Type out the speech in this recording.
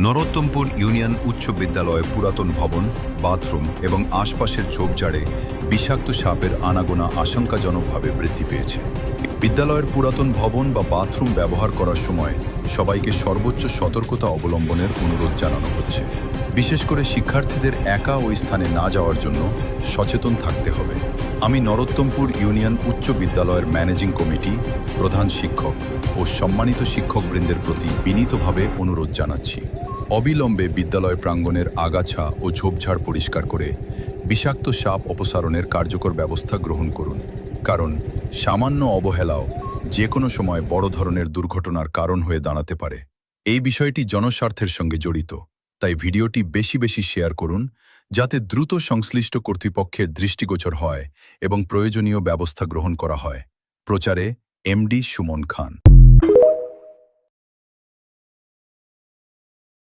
Narottampur union উচ্চ বিদ্যালয়ে পুরাতন ভবন, বাথরুম এবং আশপাশের ঝোপঝাড়ে বিষাক্ত সাপের আনাগোনা আশঙ্কাজনকভাবে বৃদ্ধি পেয়েছে। বিদ্যালয়ের পুরাতন ভবন বা বাথরুম ব্যবহার করার সময় সবাইকে সর্বোচ্চ সতর্কতা অবলম্বনের অনুরোধ জানানো হচ্ছে। বিশেষ করে শিক্ষার্থীদের একা ওই স্থানে না যাওয়ার জন্য সচেতন থাকতে হবে। আমি নরোত্তমপুর ইউনিয়ন উচ্চ বিদ্যালয়ের ম্যানেজিং কমিটি, প্রধান শিক্ষক ও সম্মানিত শিক্ষকবৃন্দের প্রতি বিনীতভাবে অনুরোধ জানাচ্ছি। অবিলম্বে বিদ্যালয় প্রাঙ্গণের আগাছা ও ঝোপঝাড় পরিষ্কার করে বিষাক্ত সাপ অপসারণের কার্যকর ব্যবস্থা গ্রহণ করুন, কারণ সামান্য অবহেলাও যে কোনো সময় বড় ধরনের দুর্ঘটনার কারণ হয়ে দাঁড়াতে পারে। এই বিষয়টি জনস্বার্থের সঙ্গে জড়িত, তাই ভিডিওটি বেশি বেশি শেয়ার করুন যাতে দ্রুত সংশ্লিষ্ট কর্তৃপক্ষের দৃষ্টিগোচর হয় এবং প্রয়োজনীয় ব্যবস্থা গ্রহণ করা হয়। প্রচারে এমডি সুমন খান।